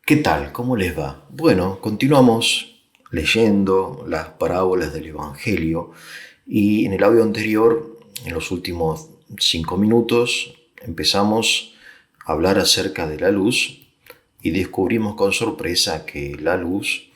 ¿Qué tal? ¿Cómo les va? Bueno, continuamos leyendo las parábolas del Evangelio y en el audio anterior, en los últimos 5 minutos, empezamos a hablar acerca de la luz y descubrimos con sorpresa que la luz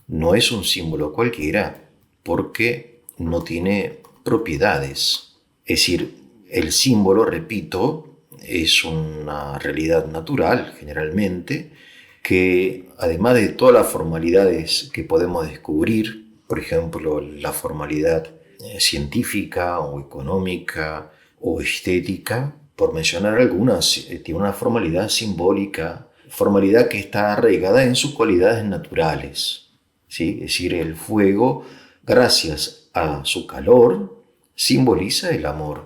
no es un símbolo cualquiera porque no tiene propiedades. Es decir, el símbolo, repito, es una realidad natural generalmente que además de todas las formalidades que podemos descubrir, por ejemplo, la formalidad científica o económica o estética, por mencionar algunas, tiene una formalidad simbólica, formalidad que está arraigada en sus cualidades naturales. ¿Sí? Es decir, el fuego, gracias a su calor, simboliza el amor.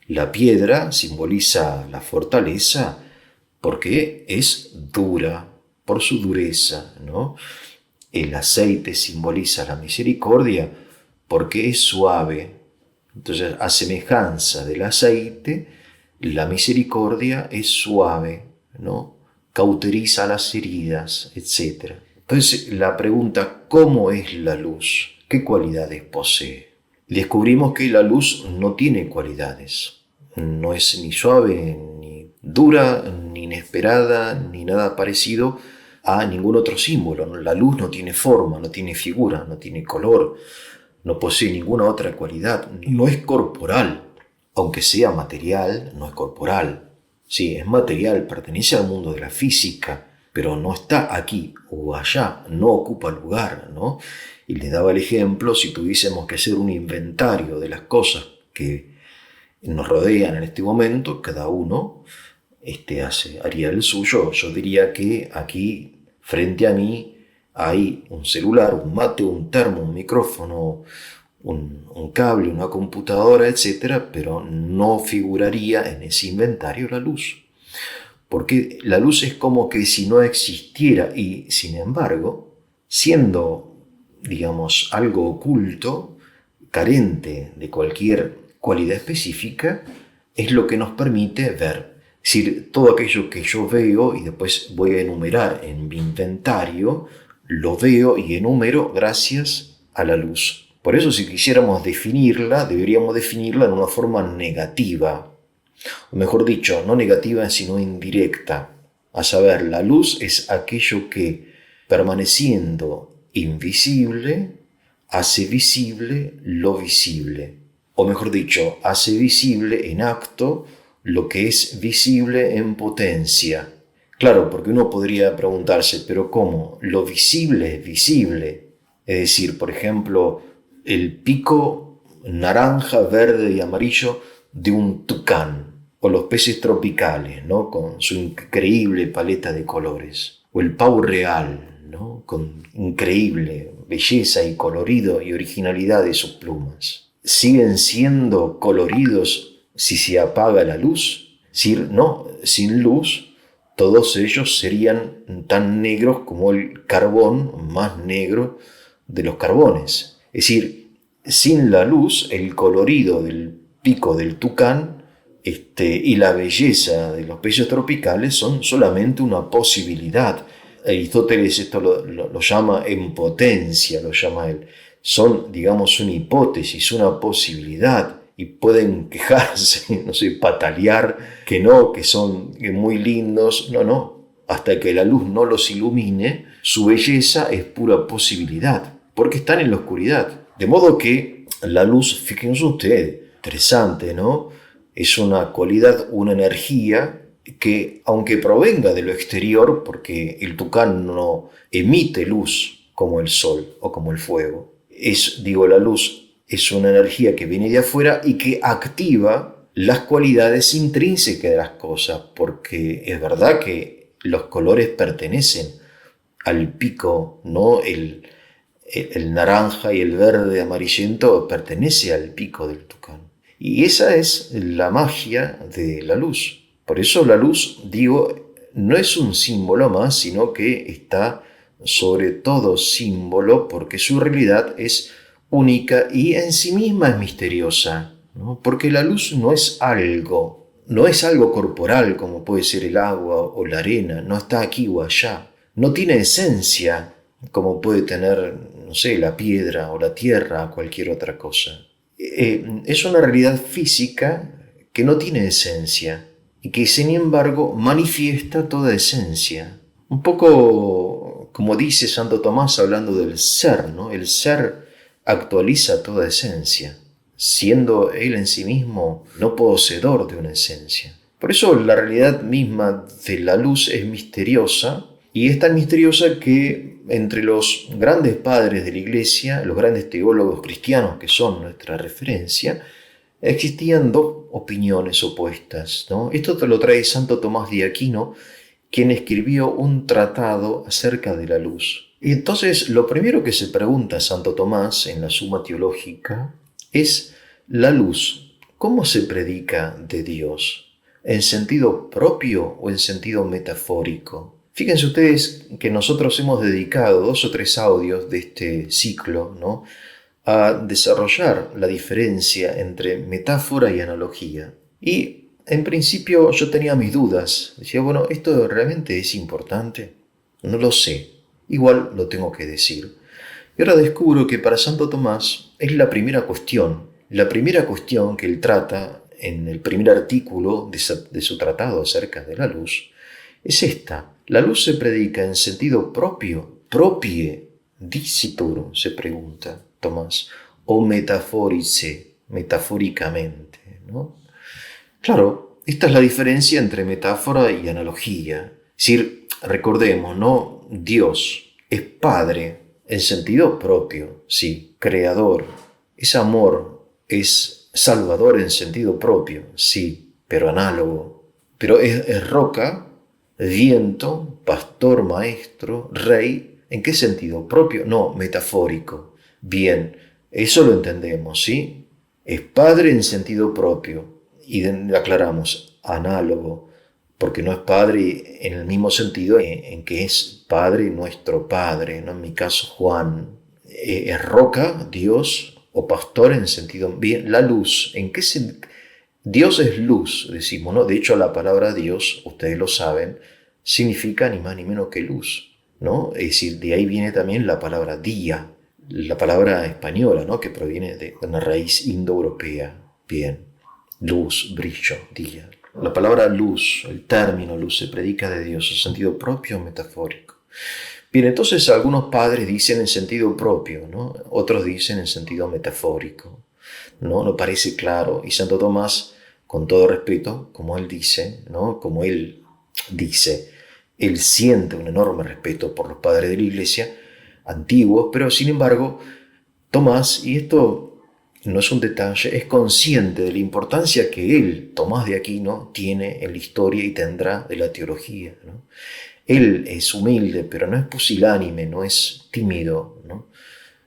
La piedra simboliza la fortaleza porque es dura, por su dureza, ¿no? El aceite simboliza la misericordia porque es suave. Entonces, a semejanza del aceite, la misericordia es suave, ¿no? Cauteriza las heridas, etc. Entonces, la pregunta, ¿cómo es la luz? ¿Qué cualidades posee? Descubrimos que la luz no tiene cualidades. No es ni suave, ni dura, ni inesperada, ni nada parecido a ningún otro símbolo. La luz no tiene forma, no tiene figura, no tiene color, no posee ninguna otra cualidad, no es corporal. Aunque sea material, no es corporal. Sí, es material, pertenece al mundo de la física, pero no está aquí o allá, no ocupa lugar, ¿no? Y le daba el ejemplo, si tuviésemos que hacer un inventario de las cosas que nos rodean en este momento, cada uno haría el suyo. Yo diría que aquí, frente a mí, hay un celular, un mate, un termo, un micrófono, un cable, una computadora, etcétera, pero no figuraría en ese inventario la luz. Porque la luz es como que si no existiera y, sin embargo, siendo, digamos, algo oculto, carente de cualquier cualidad específica, es lo que nos permite ver. Es decir, todo aquello que yo veo y después voy a enumerar en mi inventario, lo veo y enumero gracias a la luz. Por eso, si quisiéramos definirla, deberíamos definirla en una forma negativa. O mejor dicho, no negativa sino indirecta. A saber, la luz es aquello que, permaneciendo invisible, hace visible lo visible. O mejor dicho, hace visible en acto lo que es visible en potencia. Claro, porque uno podría preguntarse, pero ¿cómo? Lo visible es visible. Es decir, por ejemplo, el pico naranja, verde y amarillo de un tucán, o los peces tropicales, ¿no? Con su increíble paleta de colores, o el pavo real, ¿no? Con increíble belleza y colorido y originalidad de sus plumas. ¿Siguen siendo coloridos si se apaga la luz? No, sin luz todos ellos serían tan negros como el carbón más negro de los carbones. Es decir, sin la luz, el colorido del pico del tucán y la belleza de los peces tropicales son solamente una posibilidad. Aristóteles esto lo llama en potencia, lo llama él. Son, digamos, una hipótesis, una posibilidad, y pueden quejarse, no sé, patalear, que no, que son muy lindos. No. Hasta que la luz no los ilumine, su belleza es pura posibilidad, porque están en la oscuridad. De modo que la luz, fíjense ustedes, interesante, ¿no? Es una cualidad, una energía que, aunque provenga de lo exterior, porque el tucán no emite luz como el sol o como el fuego, la luz es una energía que viene de afuera y que activa las cualidades intrínsecas de las cosas, porque es verdad que los colores pertenecen al pico, ¿no? El naranja y el verde amarillento pertenece al pico del tucán. Y esa es la magia de la luz. Por eso la luz, digo, no es un símbolo más, sino que está sobre todo símbolo porque su realidad es única y en sí misma es misteriosa, ¿no? Porque la luz no es algo corporal como puede ser el agua o la arena, no está aquí o allá. no tiene esencia como puede tener, no sé, la piedra o la tierra o cualquier otra cosa. Es una realidad física que no tiene esencia y que sin embargo manifiesta toda esencia. Un poco como dice Santo Tomás hablando del ser, ¿no? El ser actualiza toda esencia, siendo él en sí mismo no poseedor de una esencia. Por eso la realidad misma de la luz es misteriosa, y es tan misteriosa que entre los grandes padres de la Iglesia, los grandes teólogos cristianos que son nuestra referencia, existían dos opiniones opuestas, ¿no? Esto te lo trae Santo Tomás de Aquino, quien escribió un tratado acerca de la luz. Y entonces lo primero que se pregunta Santo Tomás en la Suma Teológica es la luz. ¿Cómo se predica de Dios? ¿En sentido propio o en sentido metafórico? Fíjense ustedes que nosotros hemos dedicado 2 o 3 audios de este ciclo, ¿no?, a desarrollar la diferencia entre metáfora y analogía. Y en principio yo tenía mis dudas. Decía, bueno, ¿esto realmente es importante? No lo sé. Igual lo tengo que decir. Y ahora descubro que para Santo Tomás es la primera cuestión que él trata en el primer artículo de su tratado acerca de la luz, es esta. La luz se predica en sentido propio, propie, dicitur, se pregunta Tomás, o metaforice, metafóricamente, ¿no? Claro, esta es la diferencia entre metáfora y analogía. Es decir, recordemos, ¿no? Dios es Padre en sentido propio, sí, creador. Es amor, es salvador en sentido propio, sí, pero análogo. Pero es roca, viento, pastor, maestro, rey. ¿En qué sentido? Propio, no, metafórico. Bien, eso lo entendemos, ¿sí? Es Padre en sentido propio. Y aclaramos, análogo, porque no es Padre en el mismo sentido en que es Padre nuestro Padre, ¿no? En mi caso, Juan. Es roca, Dios, o pastor en sentido... Bien, la luz, ¿en qué sentido? Dios es luz, decimos, ¿no? De hecho, la palabra Dios, ustedes lo saben, significa ni más ni menos que luz, ¿no? Es decir, de ahí viene también la palabra día, la palabra española, ¿no?, que proviene de una raíz indoeuropea. Bien, luz, brillo, día. La palabra luz, el término luz, se predica de Dios en sentido propio o metafórico. Bien, entonces algunos padres dicen en sentido propio, ¿no? Otros dicen en sentido metafórico. No parece claro. Y Santo Tomás, con todo respeto, como él dice, ¿no?, como él dice, él siente un enorme respeto por los padres de la Iglesia antiguos, pero sin embargo, Tomás, y esto no es un detalle, es consciente de la importancia que él, Tomás de Aquino, tiene en la historia y tendrá de la teología, ¿no? Él es humilde, pero no es pusilánime, no es tímido,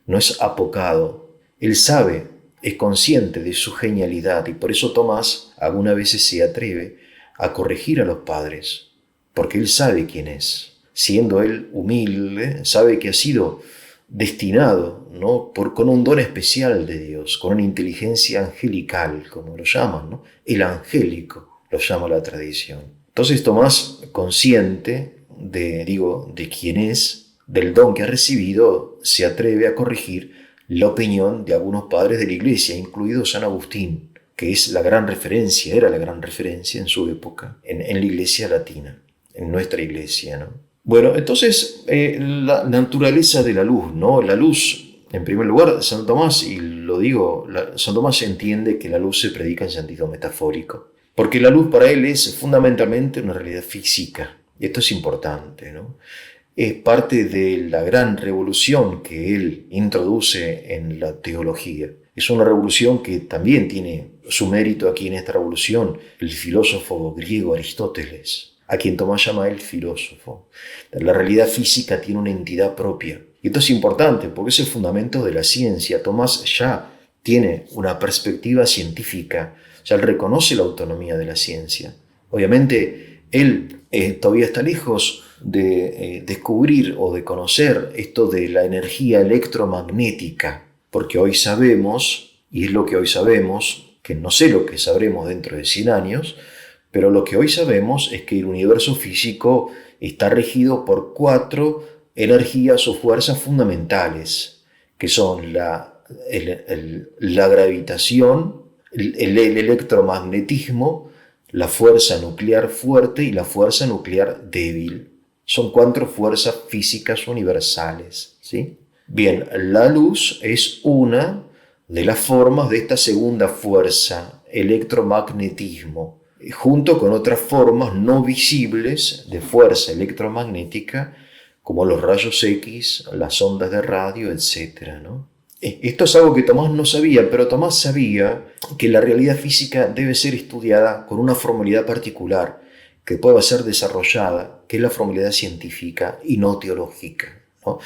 no es apocado. Él sabe, es consciente de su genialidad, y por eso Tomás algunas veces se atreve a corregir a los padres, porque él sabe quién es. Siendo él humilde, sabe que ha sido destinado, ¿no?, con un don especial de Dios, con una inteligencia angelical, como lo llaman, ¿no? El angélico lo llama la tradición. Entonces Tomás, consciente de quién es, del don que ha recibido, se atreve a corregir la opinión de algunos padres de la Iglesia, incluido San Agustín, que es la gran referencia, era la gran referencia en su época, en la Iglesia latina, en nuestra Iglesia, ¿no? Bueno, entonces, la naturaleza de la luz, ¿no? La luz, en primer lugar, San Tomás, y lo digo, San Tomás entiende que la luz se predica en sentido metafórico, porque la luz para él es fundamentalmente una realidad física, y esto es importante, ¿no? Es parte de la gran revolución que él introduce en la teología. Es una revolución que también tiene su mérito aquí en esta revolución el filósofo griego Aristóteles, a quien Tomás llama el filósofo. La realidad física tiene una entidad propia. Y esto es importante porque es el fundamento de la ciencia. Tomás ya tiene una perspectiva científica, ya él reconoce la autonomía de la ciencia. Obviamente, él todavía está lejos de descubrir o de conocer esto de la energía electromagnética, porque hoy sabemos, y es lo que hoy sabemos, que no sé lo que sabremos dentro de 100 años, pero lo que hoy sabemos es que el universo físico está regido por 4 energías o fuerzas fundamentales, que son la gravitación, el electromagnetismo, la fuerza nuclear fuerte y la fuerza nuclear débil. Son 4 fuerzas físicas universales, ¿sí? Bien, la luz es una de las formas de esta segunda fuerza, electromagnetismo, junto con otras formas no visibles de fuerza electromagnética, como los rayos X, las ondas de radio, etc., ¿no? Esto es algo que Tomás no sabía, pero Tomás sabía que la realidad física debe ser estudiada con una formalidad particular que pueda ser desarrollada, que es la formalidad científica y no teológica, ¿no?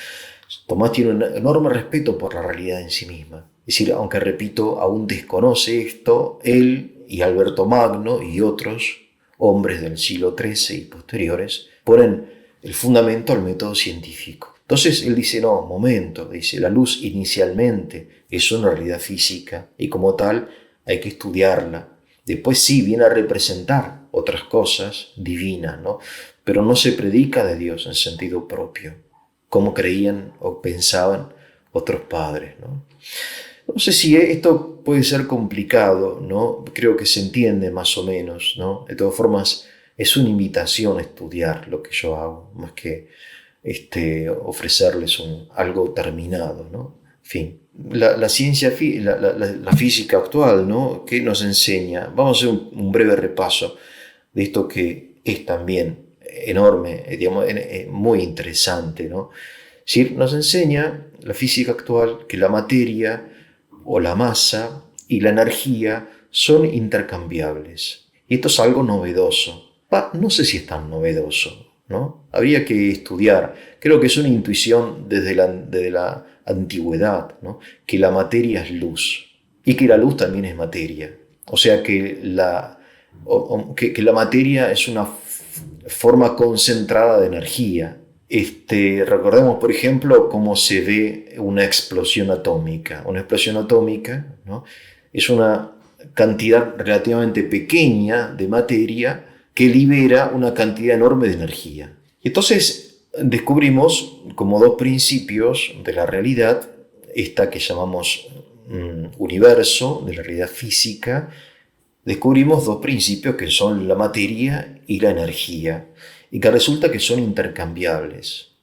Tomás tiene un enorme respeto por la realidad en sí misma. Es decir, aunque repito, aún desconoce esto, él y Alberto Magno y otros hombres del siglo XIII y posteriores ponen el fundamento al método científico. Entonces él dice, no, momento, dice, la luz inicialmente es una realidad física y como tal hay que estudiarla. Después sí viene a representar otras cosas divinas, ¿no? Pero no se predica de Dios en sentido propio, como creían o pensaban otros padres, ¿no? No sé si esto puede ser complicado, ¿no? Creo que se entiende más o menos, ¿no? De todas formas, es una invitación a estudiar lo que yo hago, más que ofrecerles algo terminado, ¿no? En fin, la ciencia, la física actual, ¿no? ¿Qué nos enseña? Vamos a hacer un breve repaso de esto que es también enorme, digamos, muy interesante, ¿no? Es decir, nos enseña la física actual que la materia o la masa y la energía son intercambiables. Y esto es algo novedoso. No sé si es tan novedoso, ¿no? Habría que estudiar. Creo que es una intuición desde la antigüedad, ¿no? Que la materia es luz y que la luz también es materia. O sea que la materia es una forma concentrada de energía. Recordemos, por ejemplo, cómo se ve una explosión atómica. Una explosión atómica, ¿no? Es una cantidad relativamente pequeña de materia que libera una cantidad enorme de energía. Y entonces descubrimos como 2 principios de la realidad, esta que llamamos universo, de la realidad física. Descubrimos 2 principios que son la materia y la energía, y que resulta que son intercambiables.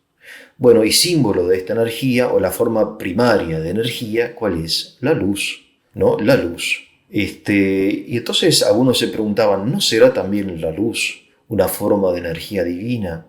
Bueno, y símbolo de esta energía, o la forma primaria de energía, ¿cuál es? La luz, ¿no? La luz. Y entonces algunos se preguntaban, ¿no será también la luz una forma de energía divina?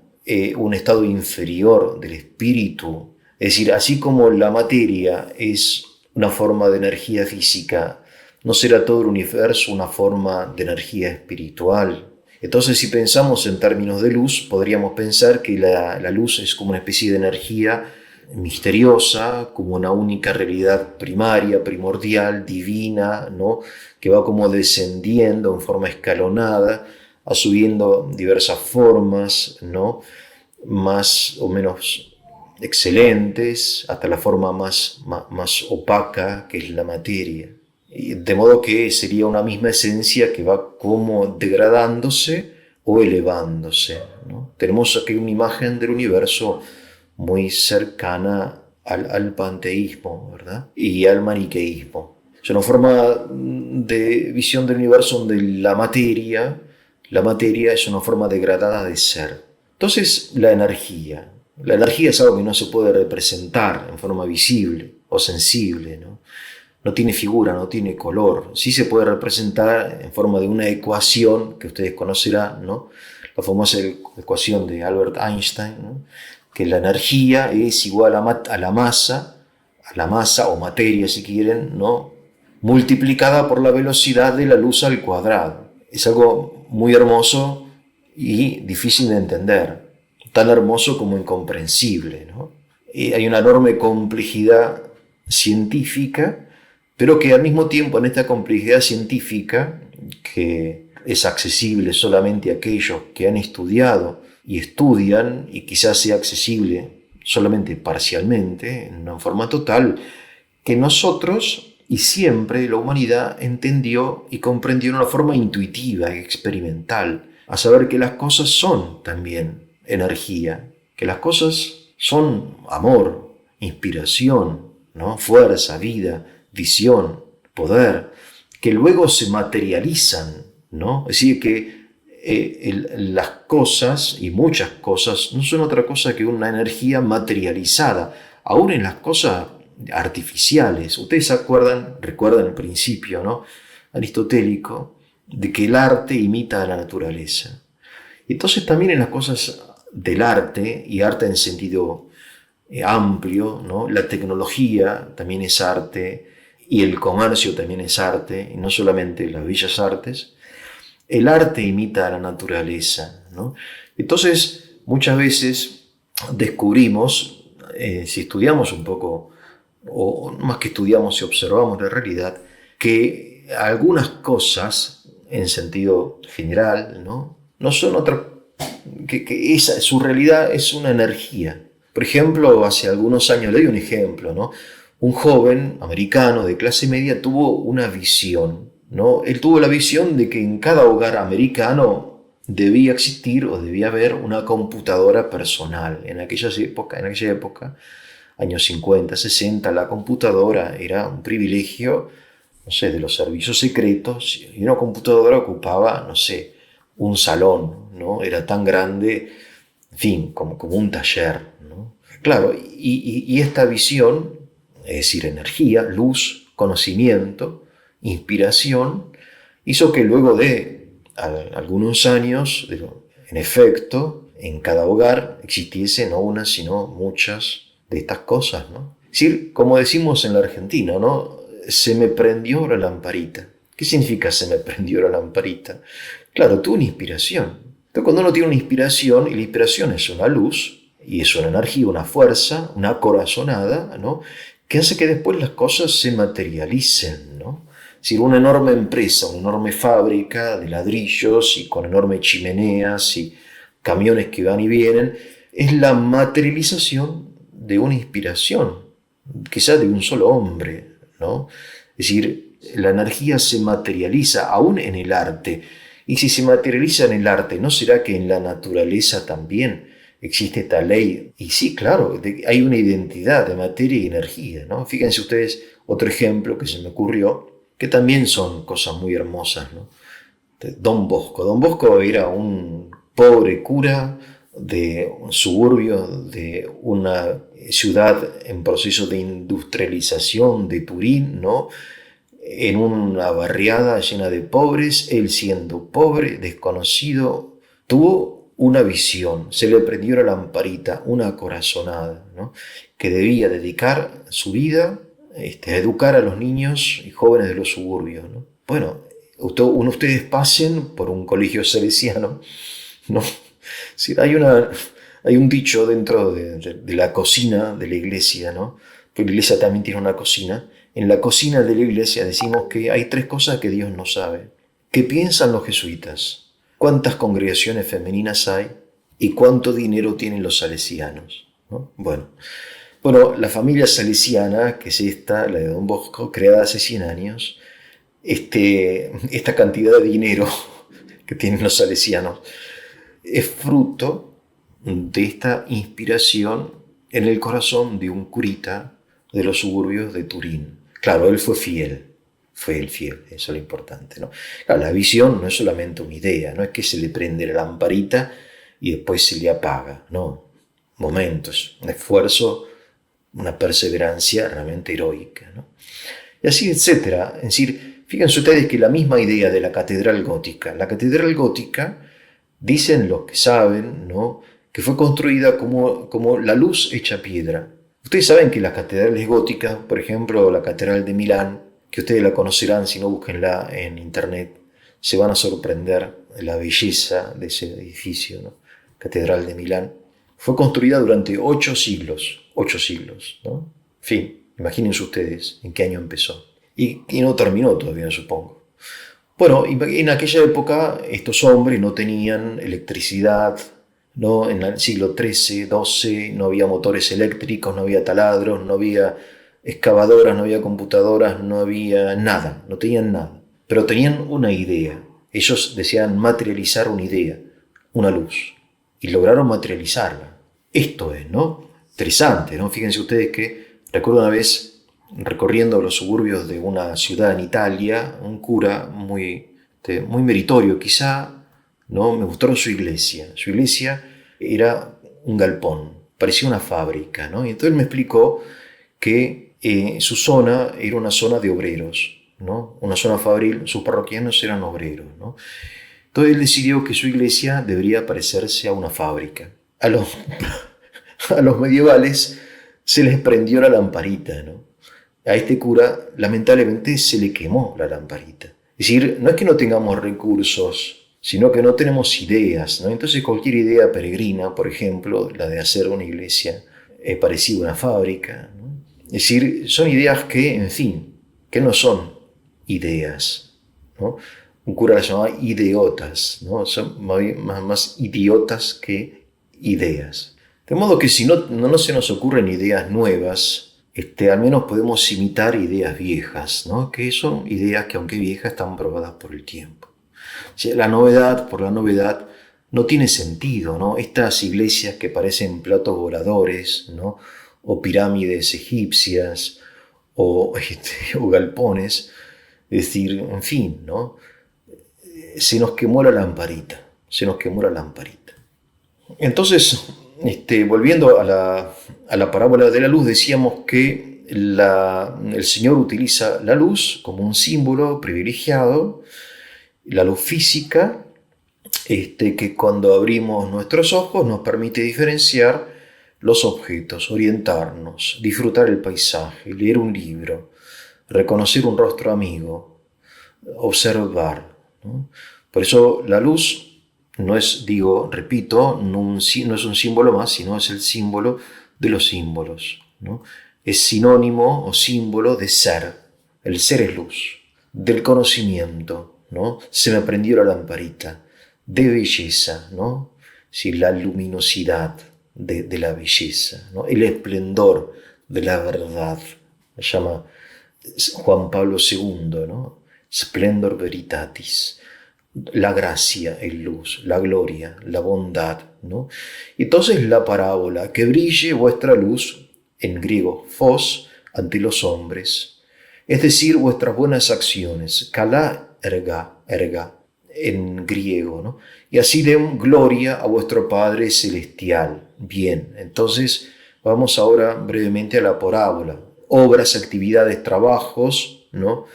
Un estado inferior del espíritu. Es decir, así como la materia es una forma de energía física, ¿no será todo el universo una forma de energía espiritual? Entonces, si pensamos en términos de luz, podríamos pensar que la luz es como una especie de energía misteriosa, como una única realidad primaria, primordial, divina, ¿no? Que va como descendiendo en forma escalonada, asumiendo diversas formas, ¿no? Más o menos excelentes, hasta la forma más opaca, que es la materia. De modo que sería una misma esencia que va como degradándose o elevándose, ¿no? Tenemos aquí una imagen del universo muy cercana al panteísmo, ¿verdad? Y al maniqueísmo. Es una forma de visión del universo donde la materia es una forma degradada de ser. Entonces, la energía es algo que no se puede representar en forma visible o sensible, ¿no? No tiene figura, no tiene color. Sí se puede representar en forma de una ecuación que ustedes conocerán, ¿no? La famosa ecuación de Albert Einstein, ¿no? Que la energía es igual a la masa o materia si quieren, ¿no? Multiplicada por la velocidad de la luz al cuadrado. Es algo muy hermoso y difícil de entender, tan hermoso como incomprensible, ¿no? Y hay una enorme complejidad científica, pero que al mismo tiempo en esta complejidad científica, que es accesible solamente a aquellos que han estudiado y estudian, y quizás sea accesible solamente parcialmente, en una forma total, que nosotros y siempre la humanidad entendió y comprendió de una forma intuitiva y experimental, a saber que las cosas son también energía, que las cosas son amor, inspiración, ¿no? Fuerza, vida, visión, poder, que luego se materializan, ¿no? Es decir, que las cosas, y muchas cosas, no son otra cosa que una energía materializada, aún en las cosas artificiales. Ustedes recuerdan el principio, ¿no? Aristotélico, de que el arte imita a la naturaleza. Entonces también en las cosas del arte, y arte en sentido amplio, ¿no? La tecnología también es arte, y el comercio también es arte, y no solamente las bellas artes. El arte imita a la naturaleza, ¿no? Entonces, muchas veces descubrimos, si estudiamos un poco, o más que estudiamos, si observamos la realidad, que algunas cosas, en sentido general, no son otra, que su realidad es una energía. Por ejemplo, hace algunos años, le doy un ejemplo, ¿no? Un joven americano de clase media tuvo una visión, ¿no? Él tuvo la visión de que en cada hogar americano debía existir o debía haber una computadora personal. En aquella época, años 50, 60, la computadora era un privilegio, no sé, de los servicios secretos, y una computadora ocupaba, no sé, un salón, ¿no? Era tan grande, en fin, como un taller, ¿no? Claro, y esta visión, es decir, energía, luz, conocimiento, inspiración, hizo que luego de algunos años, en efecto, en cada hogar existiese no una, sino muchas de estas cosas, ¿no? Es decir, como decimos en la Argentina, ¿no? Se me prendió la lamparita. ¿Qué significa se me prendió la lamparita? Claro, tuve una inspiración. Entonces, cuando uno tiene una inspiración, y la inspiración es una luz, y es una energía, una fuerza, una corazonada, ¿no? Que hace que después las cosas se materialicen, ¿no? Es decir, una enorme empresa, una enorme fábrica de ladrillos y con enormes chimeneas y camiones que van y vienen, es la materialización de una inspiración, quizás de un solo hombre, ¿no? Es decir, la energía se materializa aún en el arte. Y si se materializa en el arte, ¿no será que en la naturaleza también existe esta ley? Y sí, claro, hay una identidad de materia y energía, ¿no? Fíjense ustedes, otro ejemplo que se me ocurrió, que también son cosas muy hermosas, ¿no? Don Bosco. Don Bosco era un pobre cura de un suburbio de una ciudad en proceso de industrialización de Turín, ¿no? En una barriada llena de pobres, él siendo pobre, desconocido, tuvo una visión, se le prendió la lamparita, una corazonada, ¿no? Que debía dedicar su vida a educar a los niños y jóvenes de los suburbios, ¿no? Bueno, ustedes pasen por un colegio salesiano, ¿no? Sí, hay un dicho dentro de la cocina de la iglesia, ¿no? Que la iglesia también tiene una cocina. En la cocina de la iglesia decimos que hay tres cosas que Dios no sabe. ¿Qué piensan los jesuitas? ¿Cuántas congregaciones femeninas hay? ¿Y cuánto dinero tienen los salesianos? ¿No? Bueno, la familia salesiana, que es esta, la de Don Bosco, creada hace 100 años, esta cantidad de dinero que tienen los salesianos es fruto de esta inspiración en el corazón de un curita de los suburbios de Turín. Claro, él fue el fiel, eso es lo importante, ¿no? Claro, la visión no es solamente una idea, no es que se le prende la lamparita y después se le apaga, no, momentos, un esfuerzo, una perseverancia realmente heroica, ¿no? Y así, etcétera. Es decir, fíjense ustedes que la misma idea de la catedral gótica, dicen los que saben, ¿no?, que fue construida como la luz hecha piedra. Ustedes saben que las catedrales góticas, por ejemplo, la Catedral de Milán, que ustedes la conocerán si no búsquenla en internet, se van a sorprender de la belleza de ese edificio, ¿no? Catedral de Milán. Fue construida durante 8 siglos, ¿no? En fin, imagínense ustedes en qué año empezó. Y no terminó todavía, supongo. Bueno, en aquella época estos hombres no tenían electricidad, ¿no? En el siglo XIII, XII no había motores eléctricos, no había taladros, no había excavadoras, no había computadoras, no había nada, no tenían nada. Pero tenían una idea. Ellos deseaban materializar una idea, una luz. y lograron materializarla. Esto es, ¿no? Interesante, ¿no? Fíjense ustedes que recuerdo una vez recorriendo los suburbios de una ciudad en Italia, un cura muy meritorio quizá, ¿no? Me gustó su iglesia. Su iglesia era un galpón, parecía una fábrica, ¿no? Y entonces me explicó que su zona era una zona de obreros, ¿no? Una zona fabril, sus parroquianos eran obreros, ¿no? Entonces él decidió que su iglesia debería parecerse a una fábrica. A los medievales se les prendió la lamparita, ¿no? A este cura lamentablemente se le quemó la lamparita. Es decir, no es que no tengamos recursos, sino que no tenemos ideas, ¿no? Entonces cualquier idea peregrina, por ejemplo, la de hacer una iglesia parecida a una fábrica, ¿no? Es decir, son ideas que, en fin, que no son ideas, ¿no? Un cura las llamaba ideotas, ¿no? Son más idiotas que ideas. De modo que si no se nos ocurren ideas nuevas, al menos podemos imitar ideas viejas, ¿no? Que son ideas que, aunque viejas, están probadas por el tiempo. O sea, la novedad por la novedad no tiene sentido, ¿no? Estas iglesias que parecen platos voladores, ¿no? O pirámides egipcias, o galpones, es decir, en fin, ¿no? Se nos quemó la lamparita, Entonces, volviendo a la parábola de la luz, decíamos que el Señor utiliza la luz como un símbolo privilegiado, la luz física, que cuando abrimos nuestros ojos nos permite diferenciar los objetos, orientarnos, disfrutar el paisaje, leer un libro, reconocer un rostro amigo, observar, ¿no? Por eso la luz no es, repito, no es un símbolo más, sino es el símbolo de los símbolos, ¿no? Es sinónimo o símbolo de ser. El ser es luz, del conocimiento, ¿no? Se me prendió la lamparita, de belleza, ¿no? Sí, la luminosidad de la belleza, ¿no? El esplendor de la verdad. Se llama Juan Pablo II, ¿no? Splendor veritatis. La gracia es luz, la gloria, la bondad, ¿no? Entonces la parábola, que brille vuestra luz, en griego phos, ante los hombres, es decir, vuestras buenas acciones, kala erga, en griego, ¿no? Y así den gloria a vuestro Padre Celestial. Bien, entonces vamos ahora brevemente a la parábola. Obras, actividades, trabajos, ¿no?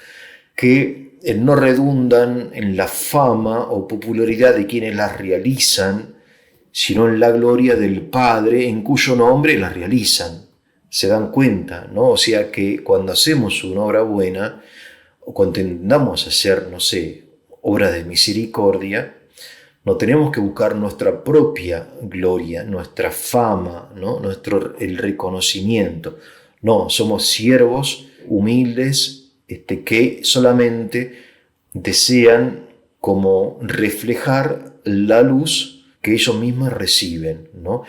Que no redundan en la fama o popularidad de quienes las realizan, sino en la gloria del Padre en cuyo nombre las realizan. Se dan cuenta, ¿no? O sea que cuando hacemos una obra buena, o cuando intentamos hacer, no sé, obra de misericordia, no tenemos que buscar nuestra propia gloria, nuestra fama, ¿no? El reconocimiento. No, somos siervos humildes, que solamente desean como reflejar la luz que ellos mismos reciben, ¿no?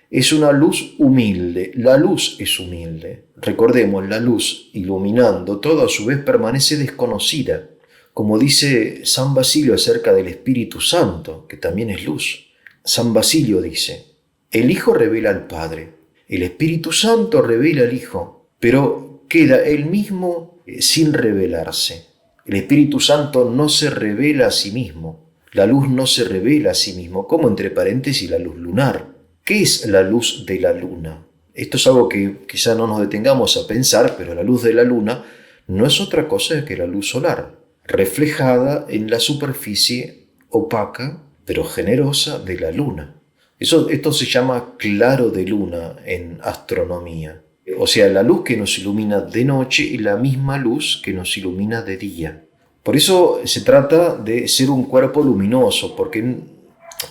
Es una luz humilde, la luz es humilde. Recordemos, la luz iluminando todo a su vez permanece desconocida. Como dice San Basilio acerca del Espíritu Santo, que también es luz. San Basilio dice, el Hijo revela al Padre, el Espíritu Santo revela al Hijo, pero queda él mismo sin revelarse. El Espíritu Santo no se revela a sí mismo, la luz no se revela a sí mismo, como entre paréntesis la luz lunar. ¿Qué es la luz de la luna? Esto es algo que quizá no nos detengamos a pensar, pero la luz de la luna no es otra cosa que la luz solar, reflejada en la superficie opaca, pero generosa de la luna. Esto se llama claro de luna en astronomía. O sea, la luz que nos ilumina de noche y la misma luz que nos ilumina de día. Por eso se trata de ser un cuerpo luminoso, porque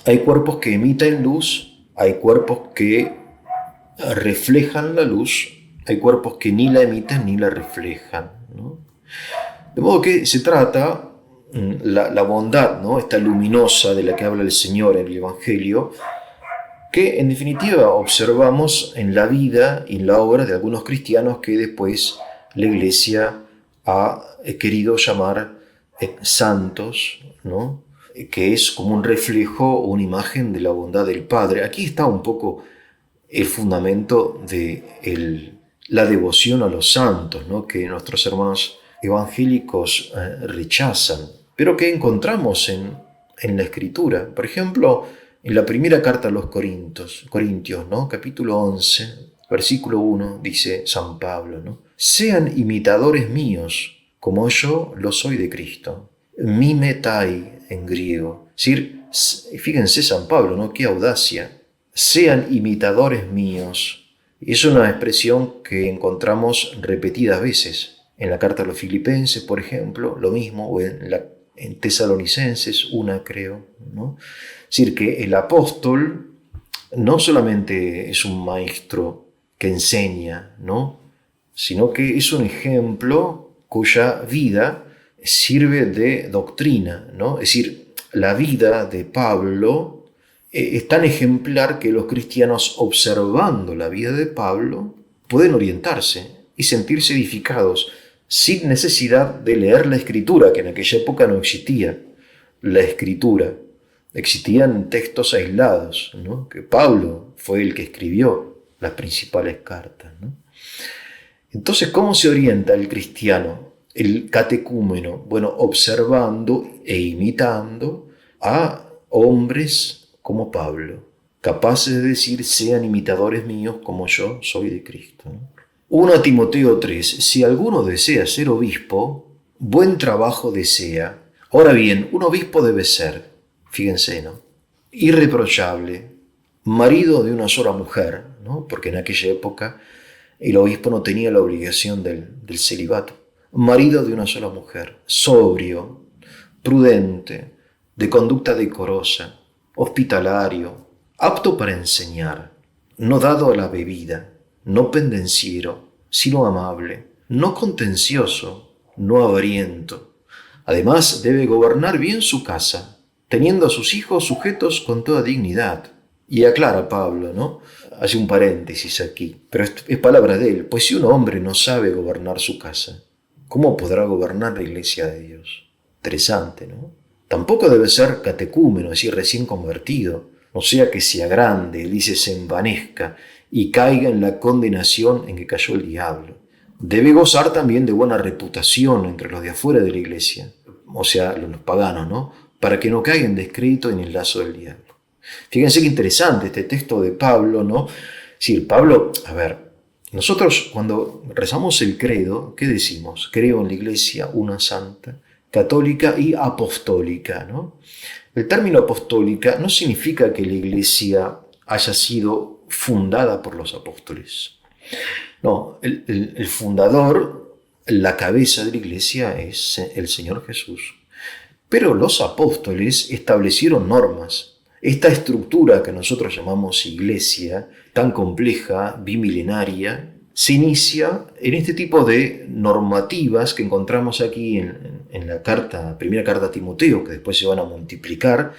hay cuerpos que emiten luz, hay cuerpos que reflejan la luz, hay cuerpos que ni la emiten ni la reflejan, ¿no? De modo que se trata, la bondad, ¿no? Esta luminosa de la que habla el Señor en el Evangelio, que en definitiva observamos en la vida y en la obra de algunos cristianos que después la Iglesia ha querido llamar santos, ¿no? que es como un reflejo o una imagen de la bondad del Padre. Aquí está un poco el fundamento de la devoción a los santos, ¿no? Que nuestros hermanos evangélicos rechazan, pero que encontramos en la Escritura. Por ejemplo, en la primera carta a los Corintios, ¿no? Capítulo 11, versículo 1, dice San Pablo, ¿no? Sean imitadores míos, como yo lo soy de Cristo. Mimetai en griego. Es decir, fíjense San Pablo, ¿no? Qué audacia. Sean imitadores míos. Es una expresión que encontramos repetidas veces. En la carta a los Filipenses, por ejemplo, lo mismo, o en Tesalonicenses, una creo, ¿no? Es decir, que el apóstol no solamente es un maestro que enseña, ¿no? Sino que es un ejemplo cuya vida sirve de doctrina, ¿no? Es decir, la vida de Pablo es tan ejemplar que los cristianos, observando la vida de Pablo, pueden orientarse y sentirse edificados sin necesidad de leer la Escritura, que en aquella época no existía la Escritura. Existían textos aislados, ¿no? Que Pablo fue el que escribió las principales cartas, ¿no? Entonces, ¿cómo se orienta el cristiano, el catecúmeno? Bueno, observando e imitando a hombres como Pablo, capaces de decir, sean imitadores míos como yo soy de Cristo, ¿no? 1 Timoteo 3, si alguno desea ser obispo, buen trabajo desea. Ahora bien, un obispo debe ser, fíjense, ¿no? Irreprochable, marido de una sola mujer, ¿no? Porque en aquella época el obispo no tenía la obligación del celibato. Marido de una sola mujer, sobrio, prudente, de conducta decorosa, hospitalario, apto para enseñar, no dado a la bebida, no pendenciero, sino amable, no contencioso, no avariento. Además, debe gobernar bien su casa, teniendo a sus hijos sujetos con toda dignidad. Y aclara Pablo, ¿no? Hace un paréntesis aquí, pero es palabra de él. Pues si un hombre no sabe gobernar su casa, ¿cómo podrá gobernar la iglesia de Dios? Interesante, ¿no? Tampoco debe ser catecúmeno, es decir, recién convertido, no sea que se agrande, dice, se envanezca y caiga en la condenación en que cayó el diablo. Debe gozar también de buena reputación entre los de afuera de la iglesia, o sea, los paganos, ¿no? Para que no caiga en descrédito en el lazo del diablo. Fíjense qué interesante este texto de Pablo, ¿no? Es decir, Pablo, a ver, nosotros cuando rezamos el credo, ¿qué decimos? Creo en la iglesia una santa, católica y apostólica, ¿no? El término apostólica no significa que la iglesia haya sido fundada por los apóstoles. No, el fundador, la cabeza de la iglesia es el Señor Jesús. Pero los apóstoles establecieron normas. Esta estructura que nosotros llamamos iglesia, tan compleja, bimilenaria, se inicia en este tipo de normativas que encontramos aquí en la primera carta a Timoteo, que después se van a multiplicar.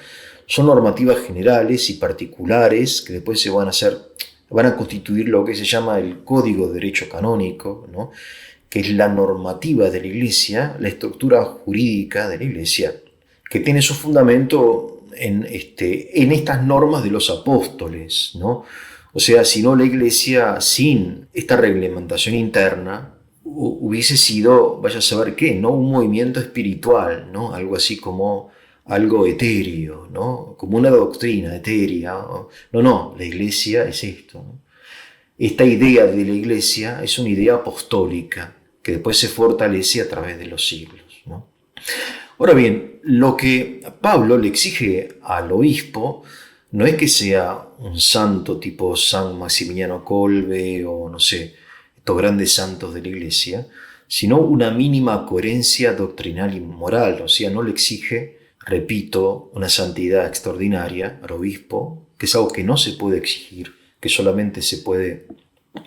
Son normativas generales y particulares que después van a constituir lo que se llama el Código de Derecho Canónico, ¿no? Que es la normativa de la Iglesia, la estructura jurídica de la Iglesia, que tiene su fundamento en estas normas de los apóstoles, ¿no? O sea, si no la Iglesia, sin esta reglamentación interna, hubiese sido, vaya a saber qué, ¿no? Un movimiento espiritual, ¿no? Algo así como algo etéreo, ¿no? Como una doctrina etérea. No, la Iglesia es esto, ¿no? Esta idea de la Iglesia es una idea apostólica que después se fortalece a través de los siglos, ¿no? Ahora bien, lo que Pablo le exige al obispo no es que sea un santo tipo San Maximiliano Kolbe o no sé, estos grandes santos de la Iglesia, sino una mínima coherencia doctrinal y moral. O sea, no le exige, repito, una santidad extraordinaria al obispo, que es algo que no se puede exigir, que solamente se puede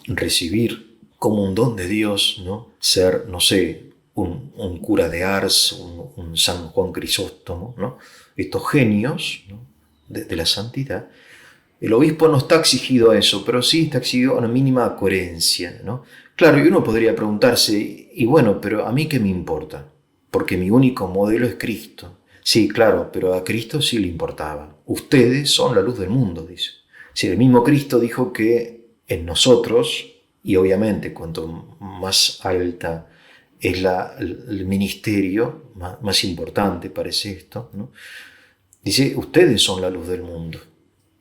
recibir como un don de Dios, ¿no? Ser, no sé, un cura de Ars, un San Juan Crisóstomo, ¿no? Estos genios, ¿no? de la santidad. El obispo no está exigido a eso, pero sí está exigido a una mínima coherencia, ¿no? Claro, y uno podría preguntarse, y bueno, pero ¿a mí qué me importa? Porque mi único modelo es Cristo. Sí, claro, pero a Cristo sí le importaba. Ustedes son la luz del mundo, dice. Si el mismo Cristo dijo que en nosotros, y obviamente cuanto más alta es el ministerio, más importante parece esto, ¿no? Dice, ustedes son la luz del mundo.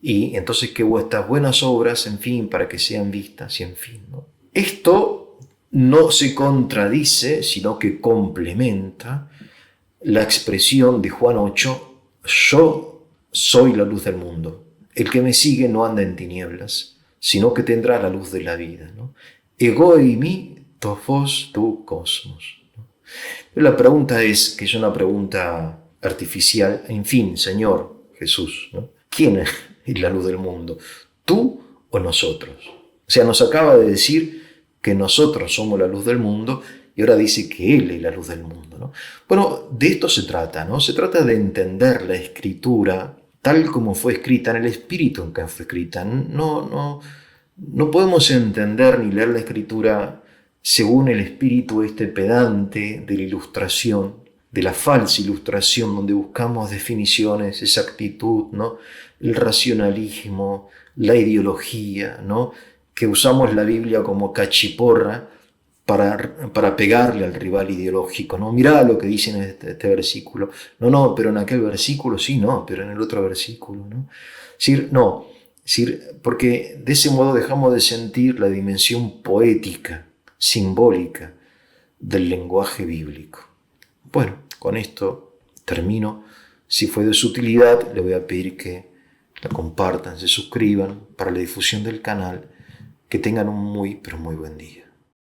Y entonces que vuestras buenas obras, en fin, para que sean vistas y en fin, ¿no? Esto no se contradice, sino que complementa la expresión de Juan 8, yo soy la luz del mundo. El que me sigue no anda en tinieblas, sino que tendrá la luz de la vida, ¿no? Ego eimi to phos tu cosmos. La pregunta es, que es una pregunta artificial, en fin, Señor Jesús, ¿no? ¿Quién es la luz del mundo? ¿Tú o nosotros? O sea, nos acaba de decir que nosotros somos la luz del mundo y ahora dice que Él es la luz del mundo, ¿no? Bueno, de esto se trata, ¿no? Se trata de entender la Escritura tal como fue escrita, en el espíritu en que fue escrita. No podemos entender ni leer la Escritura según el espíritu este pedante de la ilustración, de la falsa ilustración, donde buscamos definiciones, exactitud, ¿no? El racionalismo, la ideología, ¿no? Que usamos la Biblia como cachiporra para pegarle al rival ideológico, ¿no? Mirá lo que dice en este versículo. No, pero en aquel versículo sí, no, pero en el otro versículo, ¿no? Es decir, no, es decir, porque de ese modo dejamos de sentir la dimensión poética, simbólica del lenguaje bíblico. Bueno, con esto termino. Si fue de su utilidad, le voy a pedir que la compartan, se suscriban para la difusión del canal. Que tengan un muy, pero muy buen día.